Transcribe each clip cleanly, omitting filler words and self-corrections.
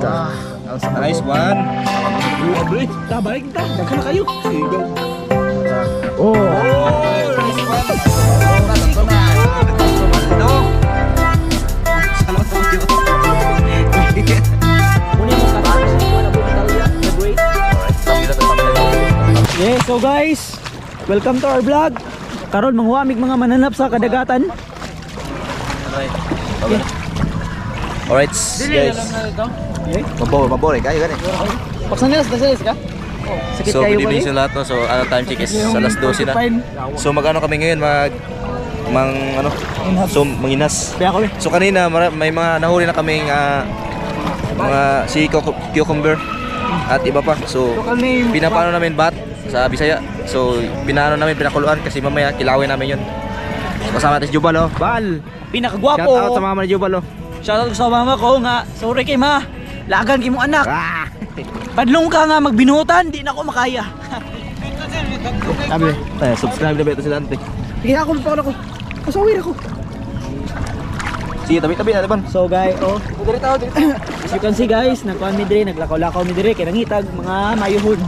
Nice one. Balik kita. Daghan na kayo. Oh, nice one. Salamat po. Yeah, so guys, welcome to our vlog. Karon manghuamig mga mananap sa kadagatan. Alright guys. Mabore kayo gani. Paksanilas ka? Sakit So kayo good evening sa lahat no. So ano time check is alas 12 na. So magano kami ngayon manginas. So kanina may mga nahuli na kaming mga si cucumber at iba pa. So pinapano namin bat sa Bisaya. So pinakuluan kasi mamaya kilawin namin 'yon. So, kasama natin si Jubal oh. Bal, pinakagwapo. Shout out sa mama ni Jubal oh. Shoutout sa mama ko nga. Sorry kay ma. Lagan kay mo anak. Padlong ka nga magbinutan, di na ako makaya. Sabi, subscribe na ba ito sila ante? Sige ako, ako. Pasawir ako. Sige, tabi-tabi na naman. So guys, as you can see guys, nagkuhan mi dire, naglakaw-lakaw mi dire kay nangitag mga mayuhon.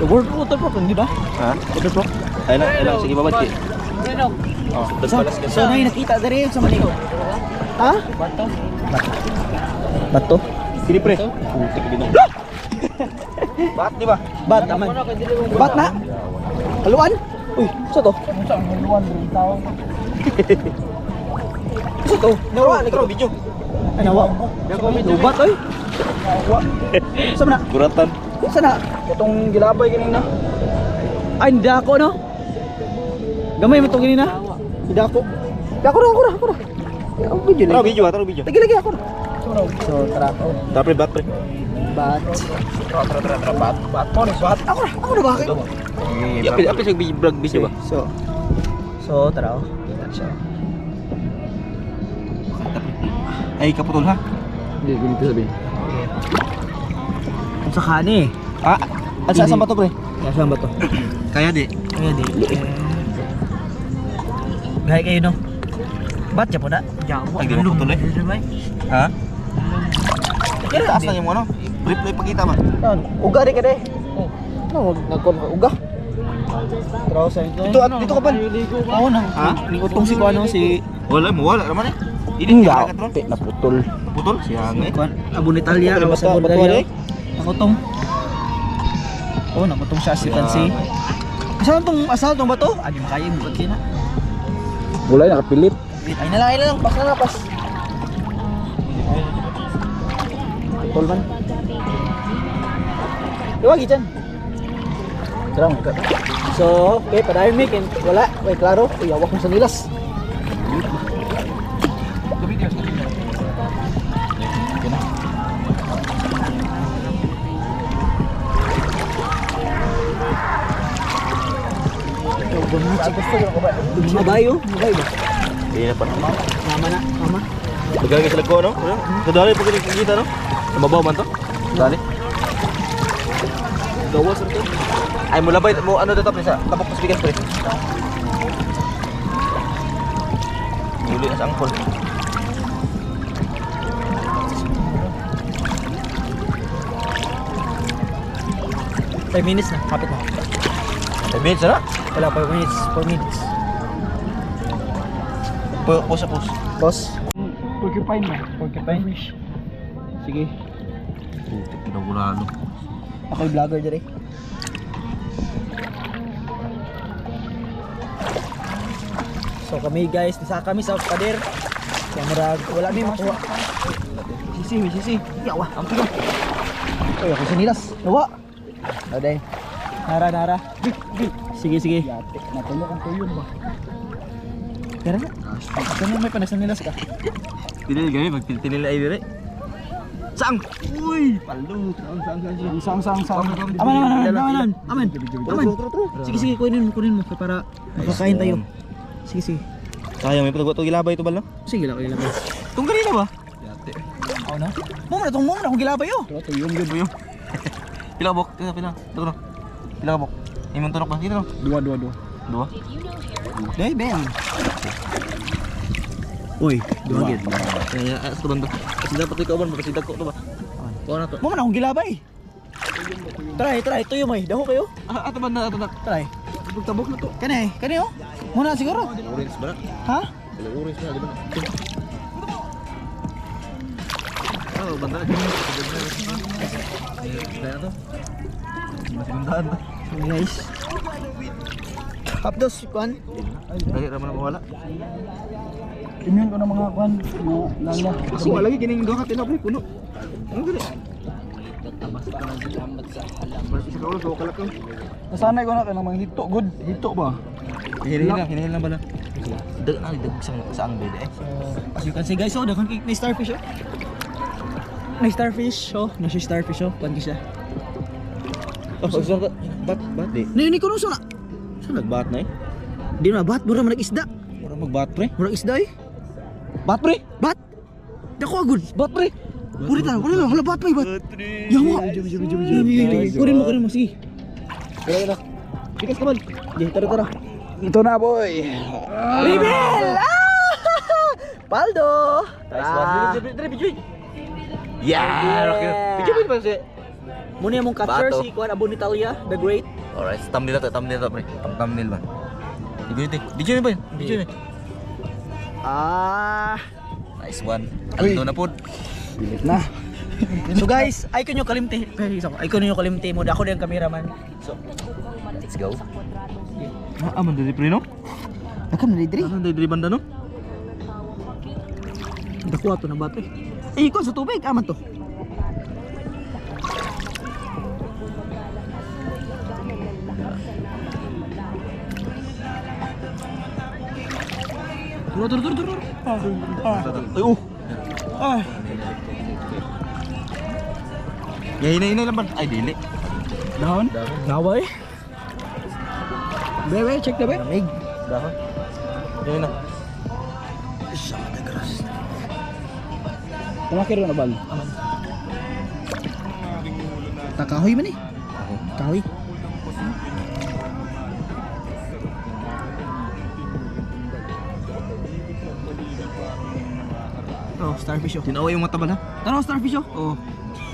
The word waterproof, hindi ba? Ha? Waterproof. Ayun lang, sige babad ki. Oh, so nay nakita dire sa maning. Ha? Bato. Sini pre. Putik binong. Bat di ba? Bat aman. Bat na. Haluan? Uy, sa to? Haluan rin tao. Sa to? Nawa, nagro video. Ay nawa. Lubat oy. Saan na? Kuratan. Saan na? Itong gilabay kanina. Ay, hindi ako no? Gamay mo itong ganina? Hindi ako. Ako na. Ako video na. Taro video. Lagi ako na. So, tara. Tapre bat pre. Bat. Tara bat. Bat. Ako na bakit? Apa sih vlog bisa ba? So, tara. Siya. Ay kaputol ha. Hindi, ganito sabihin. Kung sa kani. Saan ba to pre? Saan ba to? Kaya di. Gaya kayo no? Bat siya po na? Ay di mo putol eh. Ha? Kaya taas na yung ano? Brief na ipakita ba? Uga rin ka de. No, uga. Tara sa ito. Dito ka ba? Oo na. Ha? Utong si Kuano si... Wala naman eh. Hindi na putol. Putol? Siyang eh. Abon Italia, awas Abon Italia. Nakutong. Oh, nakutong siya si Tansi. Asan tong bato? Adi makaya mo ba kina? Wala nakapilit. Ay na lang, pas na. Putol man. Iwagi dyan. Sarang. So, okay, padayon mic and wala. Wait, klaro. Uy, awak mo sa nilas. Mabayo ba? Hindi na pa naman. Mama. Maglalagay sa lagko no? Kadali pag kita no? Sa babaw man to? Dali. Gawas ito. Ay mula ba mo ano dito pre sa tapok paspigan pre. Muli na sa angkol. Five minutes na, kapit na. 5 minutes na? Wala, 4 minutes. Push. Boss. Porcupine na. Porcupine. Sige. Putik pinagulalo. Ako yung vlogger dyan eh. So kami guys, nasa kami sa pader. Kaya marag, wala din makuha. Sisi. Yawa, ang pino. Uy, ako sinilas. Yawa. Aday. Nara. Sige. Natulog ang tuyon ba? Kaya na? Saan may panasanilas ka? Tinili kami magtinili ay dire. Sang! Uy! Palo! Sang. Aman. Sige, kunin mo para makakain tayo. Sige. Kaya may patagot o gilabay ito ba no? Sige lang. Itong kanina ba? Yate. Ako na? Mo na akong gilabay oh. Ito yung Pila ka bok? Pila. Ito no? Pila ka bok? Imong tunok ba? Dito no? Dua. Dua? Day, Ben. Uy, duwagin. Ito banda. Kasi dapat ikaw ba? Mapasidag ko ito ba? Kuha na to. Mo man akong gilabay. Try, tuyo mo daho kayo. Ito banda, ito na. Try. Tabok na to. Kani oh. Muna siguro. Orange ba na? Ha? Orange na, di ba? Oh, banda. Kaya na to. Masih bandaan to. Okay, guys. Tapos, kuan. Lagi naman na mawala. Immune ko ng mga kuan. Lala. Kasi wala lagi kining doha ka tinapay puno. Ano gani? Basta ka ulo sa kalak ko. Nasanay ko na kay mga hito good. Hito ba? Hinihil lang bala. Dag sa ang bede eh. As you can see guys, oh, dakan may starfish oh. May starfish oh, na si starfish oh, kuan siya. Oh, so bat di. Ni ko no na. Sa nagbat na eh. Di na bat, mura man isda. Ora magbat pre. Mura isda eh. Bat pre. Bat. Dako agud. Bat pre. Puri ta, hala bat pre bat. Yawa. Kurin mo sige. Kaya na. Bigas ka man. Tara. Ito na boy. Reveal! Paldo! Nice one. Dili bijoy. Yeah, okay. Bijoy pa si. Muna mong capture Bato. si Kuan Abon Italia, the great. Alright, thumbnail to pre. Thumbnail ba? Bijoy ba? Bijoy. Nice one. Ando na pod. Bilit na. So guys, ay kunyo kalimti. Ay kunyo kalimti mo, ako din ang cameraman. So, Let's go. Aman dari pre no? nakam na diri. Aman dari banda no? Dako ato na bato. Eh, ikon sa tubig aman to. Tur. Ay, Ya hinay lang ba? Ay dili. Dahon? Naway. Bebe, check na be. Lamig. Dahon. Yan na. Tamakir na bal. Aman. Takahoy man eh. Kahoy. Oh, starfish oh. Tinaway yung mata ba na? Tara, starfish oh. Oh.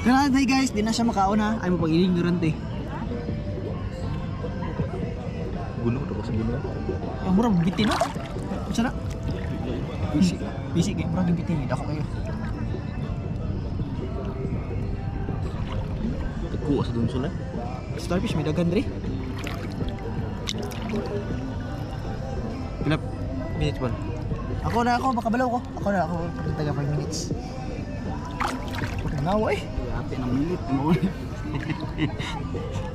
Kaya na guys, di na siya makaon ha. Ay mo pag ignorant eh. Buno ko sa buno. Ang murag bitin no. Masara. Bisi kay murag bitin dako kayo. Tagkuha sa dun sila. Starfish may daghan diri. Pilap minutes ba? Ako, makabalaw ko. Ako taga 5 minutes. Nawa eh. Ate ng minute mo.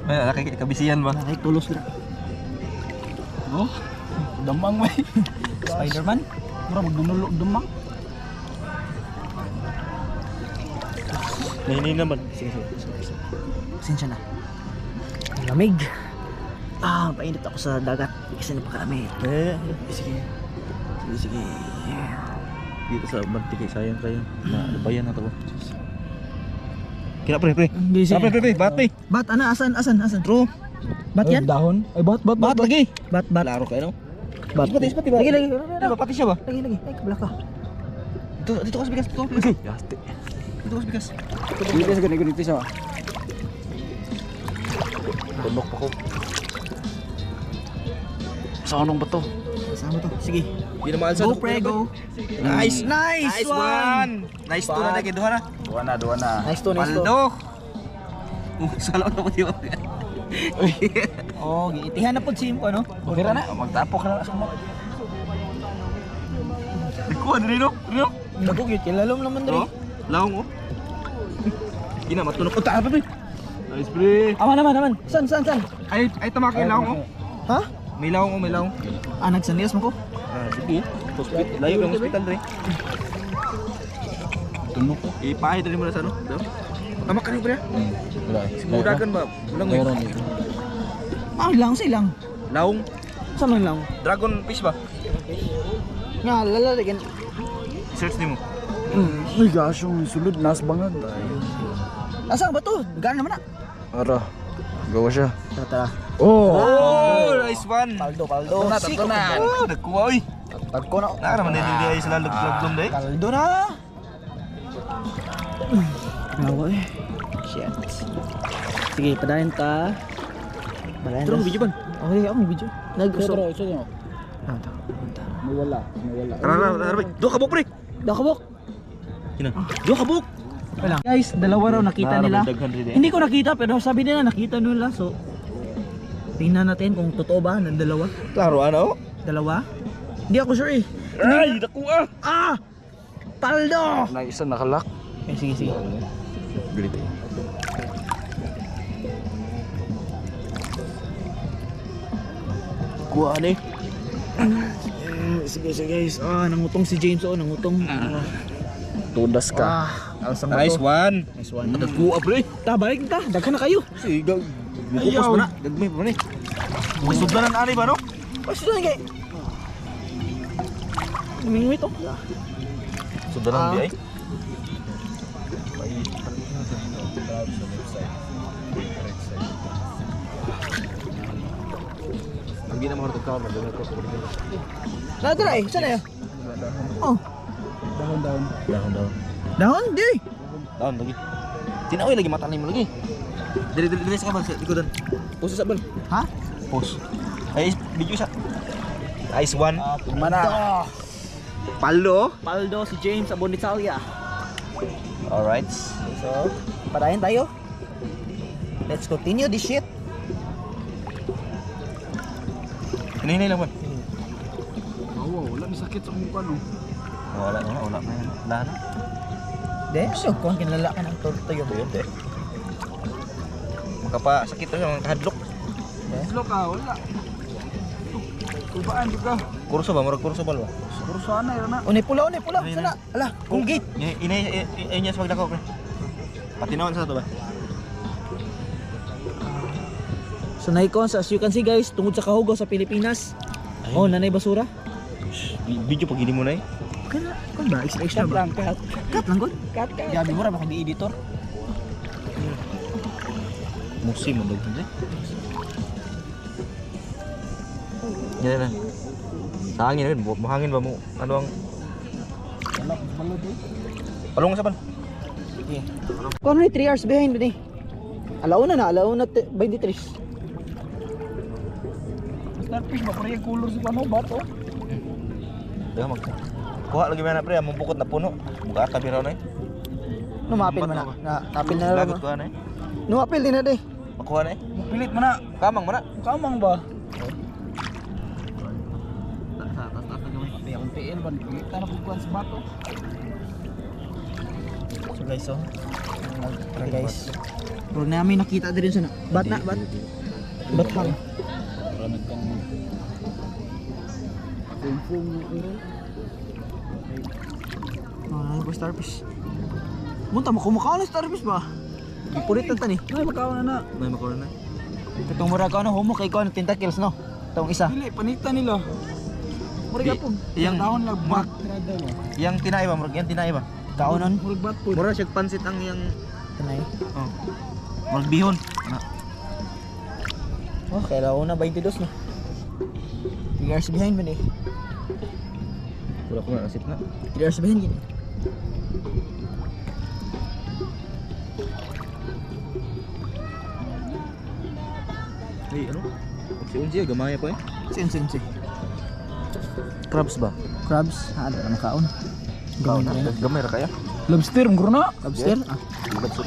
Ay, nakikabisiyan ba? Nakay tulos na. Oh, damang may. Spider-Man. Mura magdunulog damang. Nahinay naman. Sige. Pasensya na. Ang lamig. Painit ako sa dagat. Kasi napakalamig. Sige. Dito sa magtikay sayang na bayan na to. Kina pre. Hindi siya. Pre, bati. Bat, ana, asan? True. Bat yan? Dahon. Ay, bat Lagi. Bat. Laro kayo no? Bat. Pati. Lagi. Diba pati siya ba? Lagi. Ay, kabla ka. Dito ka sa bigas. Yaste. Dito ka sa bigas. Dito sa ganito siya. Tunok pa ko. Sa anong bato? Sama to. Sige. Di na maalsa. Go, pre, go. Nice Nice one. Nice to na lagi duha na. Duwa na. Nice to. Paldo. Salamat na po di ba? Oh, giitihan na po si Impo, ano? Okay na. Magtapok na sa mga. Kuha dili no? Naku, kilalom naman dali. Laong oh. Gina matunok ko ta pre. Nice pre. Naman. San? Ay tamaki laong oh. Ha? May laong. Nagsandias mo ko? Sige. Hospital. Layo ng hospital dre. Tunok ko. Ipahay dali mo na sa ano? Tama ka rin pre. Wala. Siguragan ba? Lang Meron. Lang silang. Laong. Saan man lang? Dragon fish ba? Nga, lalagyan. Search nimo. Ay, gosh, yung sulod. Nas bangag. Asang ba to? Gaan naman na. Ara. Gawa siya. Tara. Oh! Oh, nice one. Paldo. Tatlo na. Oh, nagkuha oy. Tagko na. Naman din hindi ay sila lugblom day. Kaldo na. Nawa eh. Shit. Sige, padayon ta. Padayon ta. Turong video ban. Okay, ako may video. Nag-gusto. Isa niyo. Nawala. Tara. Do kabuk pre. Dakabok. Kina. Do kabuk. Wala. Guys, dalawa raw nakita nila. Hindi ko nakita pero sabi nila nakita nila. So, tingnan natin kung totoo ba ng dalawa. Klaro ano? Dalawa? Hindi ako sure eh. Ay, naku ah. Ah! Paldo! Na isa nakalak. Okay, sige. Ganito. Kuha ni. Sige guys. Nangutong si James nangutong. Tudas ka. Alsang Nice one. Nice one. Nagkuha pre. Ta, balik ta. Daghan na kayo. Si Bukos mo na. Gagmay pa ni. May sudlanan ani ba no? Basta lang kay. Minumit oh. Sudlanan di ay. Hindi na mga tagkaw na doon ko sa pagkakas. Nadra eh. Saan na yun? Oh. Dahon. Dahon? Di. Daon lagi. Tinaoy lagi mata mo lagi. Dili sa kabal sa likodan. Pose sa bal. Ha? Pose. Ay video sa. Ice one. Mana. Paldo. Paldo si James sa Bonitalia. Alright. So, padayon tayo. Let's continue this shit. Hinay lang man. Wala may sakit sa mukha no. Wala na. Wala na. De, so kung kinala ka ng tuyo. Hindi. Makapa sakit to yung hadlok. Islo ka, wala. Kubaan juga. Kurso ba? Murag kurso ba? Siguro sana yun na. Unay pula. Sana. Ala, kung gate. Inay niya sa pagdakaw. Patinawan sa to ba? So naikon, as you can see guys, tungod sa kahugaw sa Pilipinas. Oh, nanay basura. Video pag hindi mo na eh. Kana, ba? Extra ba? Cut lang god. Cut. Gabi mo ra ba kung di-editor? Musim mo daghan eh. Yan na. Sa hangin rin, mahangin ba mo? Ano ang palong sa ban? Okay. Kung ano 3 hours behind ba ni? Alauna 23. Starfish ba? Parang yung color sa pano ba to? Diba mag kuha lagi man na pre, among bukod na puno. Buka tabi raw na eh. Numapil man na. Napil na Lagot lang. kuha na eh. Numapil din na de. Makuha na eh. Pilit mo na. Kamang mo na. Kamang ba? May akong PL ba? Kita na pagkuhan sa bato. So guys, tara guys. Bro, namin nakita din sa bat hang. Maraming kang Fum Ano ba starfish? Munta mo kumakaon ng starfish ba? Ipulit na tan eh. Ay, makaon na. May makuha na. Itong mura ko humok kay ko ng tentacles no. Itong isa. Dili, panita nila. Murag po. Yang Dahon lang murag tirada mo. yang tinay ba? Murag yang tinay ba? Kaonon. Murag bat po. Mura siya pansit ang yang Tanay. oh. Murag bihon. Ana. Oh, kaya una 22 na. 3 hours behind man eh. Wala ko na nasip na. 3 hours behind gini. Hey, ano? Si Unji gamay pa eh. Sin. Crabs ba? Crabs, ada na makaon. Gawin na rin na. Gamay ra kaya? Lobster, muro na. Lobster? Lobster.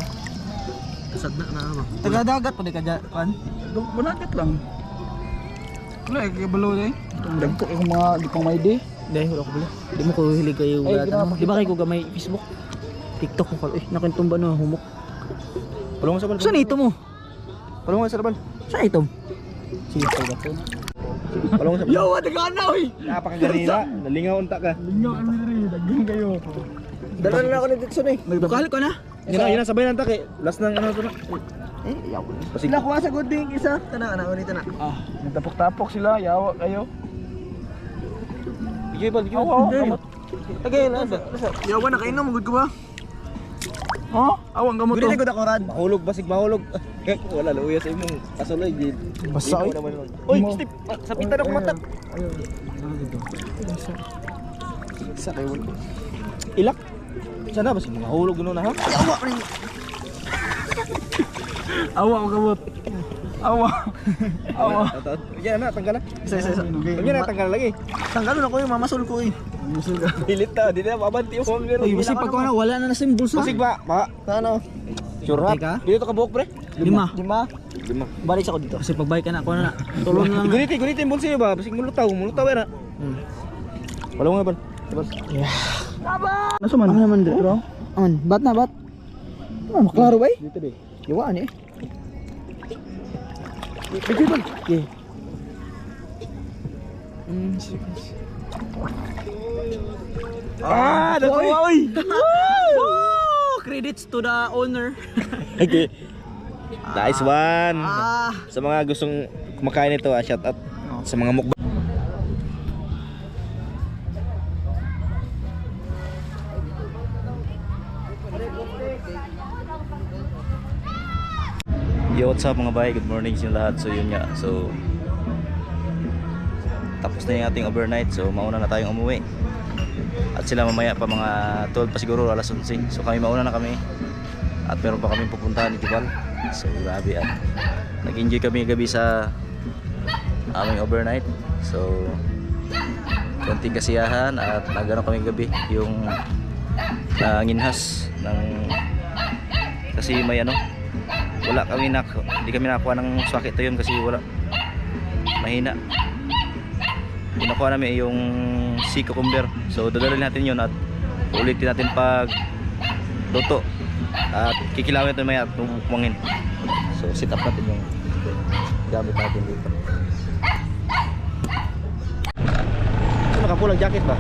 Kasad na ano ba? Taga dagat pa di ka kan? Banakit lang. Wala, kaya balo na eh. Dagko yung mga di pang may day. Dahil wala ko bala. Di mo ko hilig kayo Ay, lahat. ginawa Ano? Di ba kayo ko gamay Facebook? TikTok mo pala. Nakintong ba no humok? Palong sa bal. Saan ito mo? Palong sa bal. Saan ito? Sige, tayo ko. Palong sa bal. Yo, nagana oy. Napakaganina. Nalingaw unta ka. Lingaw kami rin, daggan kayo. Dala na ako ni Dixon eh. Bukal ko na. Yun na sabay nang take. Last nang ano to na. Eh, yaw. Pasig. Sila kuha sa good thing isa. Tana na ulit na. Ah, nagtapok-tapok sila, yawa kayo. Bigay bal, bigay Awa, bal. kamot. Tagay na. Yawa na kainom gud ko ba? Oh, awang gamot Gudi to. na gud ako rad. Mahulog basig mahulog. Wala luya sa imong kasuloy gid. Basa, Ikaw oy. naman. Oy, Steve, sa pita na kumatat. Ayun. Sa kayo wala. Ilak. Sana ba si mga hulog gano'n na ha? Yawa rin. Awa ko kabot. Awa. Awa. Yan na, tanggal na. Isa. Yan na, tanggal lagi. Tanggal na ko yung mamasol ko eh. Musul ka. Pilit na, di na mabanti yung phone. Uy, basi pag ko na wala na nasa bulsa. Masig ba? Ano? Sure ha? Teka. Dito ka buhok pre? 5. 5. Balik ako dito. Kasi pagbalik ka na ako na. Tulong na lang. Gunitin bulsa niyo ba? Basig mulutaw yan ha. Wala mo nga ba? Nasa man? Ano naman dito? Aman, bat na bat. Maklaro ba eh? Dito be. Iwaan eh. Bigay ba? Okay. Nakuha oy! Credits to the owner. Okay. Nice one. Ah. Sa mga gustong kumakain nito, shout out sa mga mukbang. Yo, what's up mga bay? Good morning sa inyo lahat. So yun nga. So tapos na yung ating overnight. So mauna na tayong umuwi. At sila mamaya pa mga 12 pa siguro, alas 11. So kami mauna na kami. At meron pa kami pupuntahan ni Tibal. So grabe at nag-enjoy kami gabi sa aming overnight. So konting kasiyahan at nagano kami gabi yung nginhas ng kasi may ano wala kami hindi kami nakakuha ng swakit yun kasi wala mahina. Nakuha namin yung sea cucumber. So dadalhin natin yun at ulitin natin pag luto at kikilawin natin maya at bubukmangin. So set up natin yung gamit natin dito. So nakapulang jacket ba?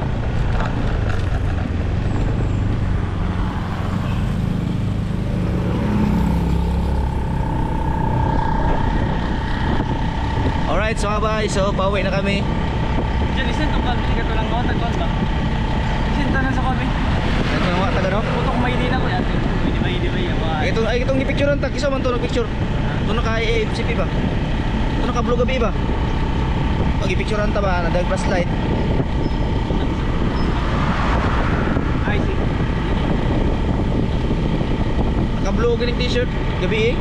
Alright, so bye. So pauwi na kami. Diyan, isin itong kalbi. Hindi ka ito lang gawa. Tagkuhan ba? Isin tanan sa kalbi. Nagmawa taga no? Putok may di na ko yan. Hindi ba? Itong gipicturean tag isa man to nagpicture. To naka AFCP ba? To naka blue gabi ba? Pag gipicturean ta ba nadag flashlight. I see. Naka blue ganing t-shirt gabi eh.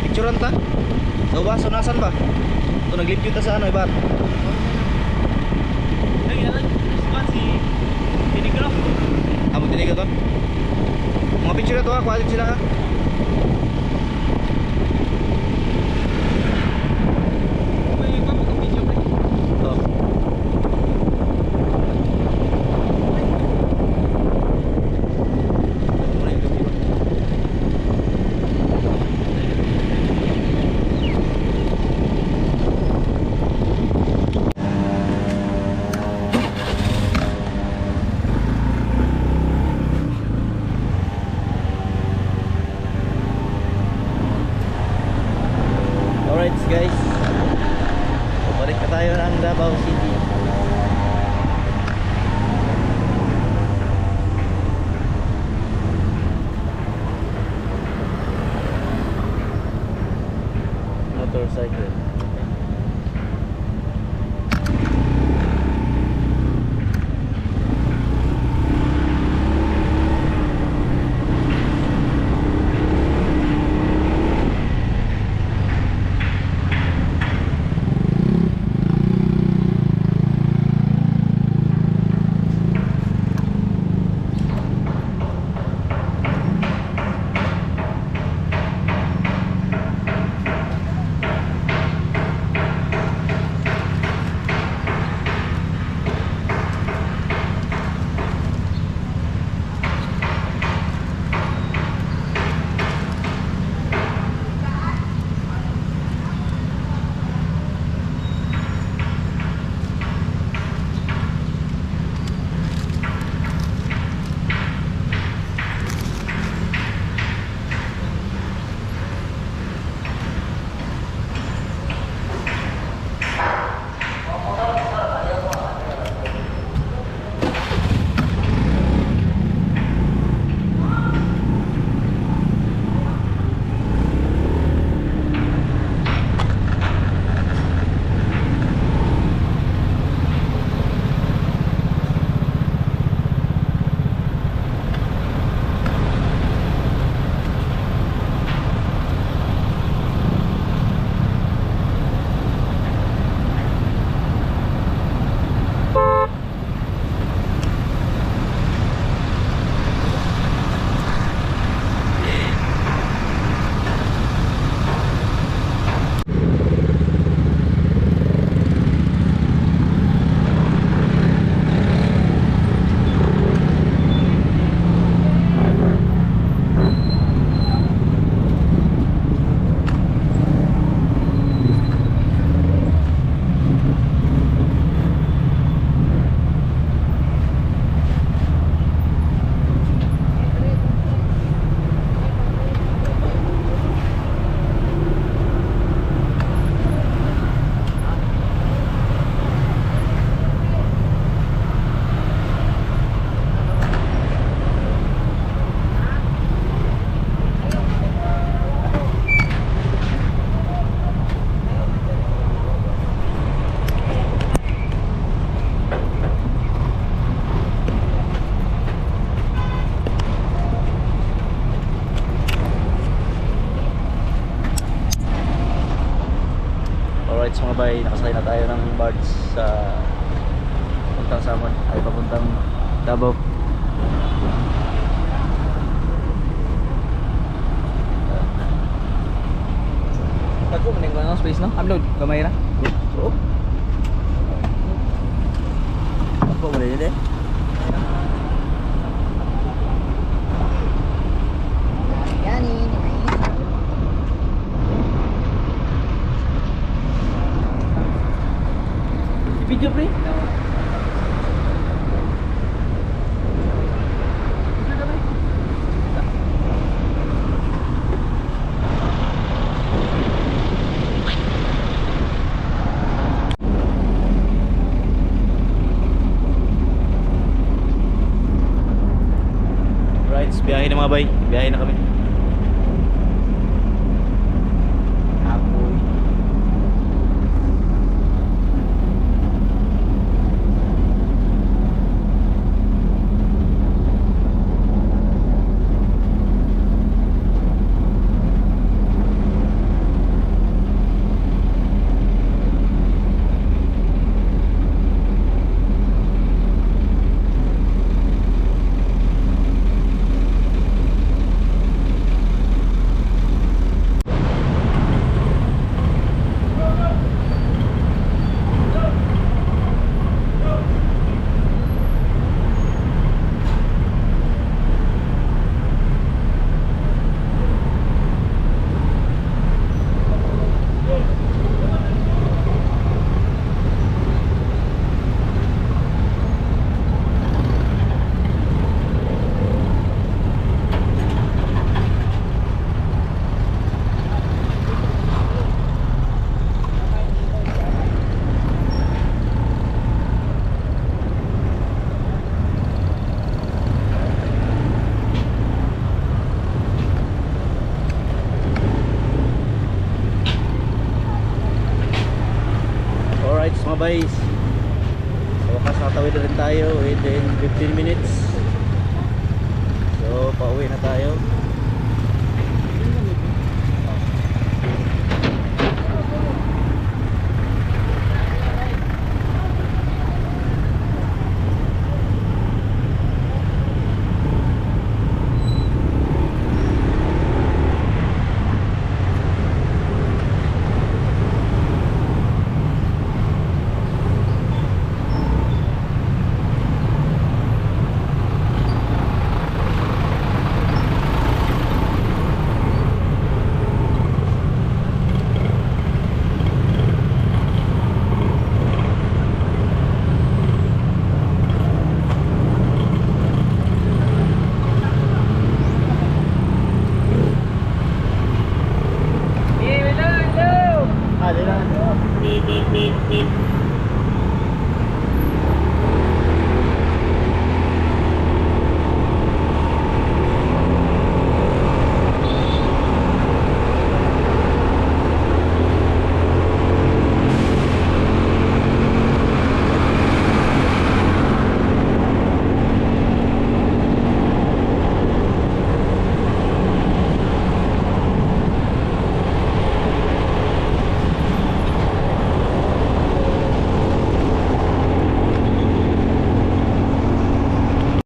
Picturean ta. So ba so nasan ba? To naglipyut ta sa ano ibat. Si Tinigro. Amo tinig to. Mga picture na to ha, quality sila ha. Uy, papag-video ka. Oh. Alright guys, balik na tayo ng Davao City. Motorcycle. Alright mga bay, nakasakay na tayo ng barge sa papuntang Samon ay papuntang Davao. Ako maning lang space no. Upload gamay ra. So, ako mo rin eh. Video pre. Right, biyahe na mga bay. Biyahe na kami. Apoy. Alright mga bays, sa wakas nakatawid na rin tayo within 15 minutes. So pauwi na tayo.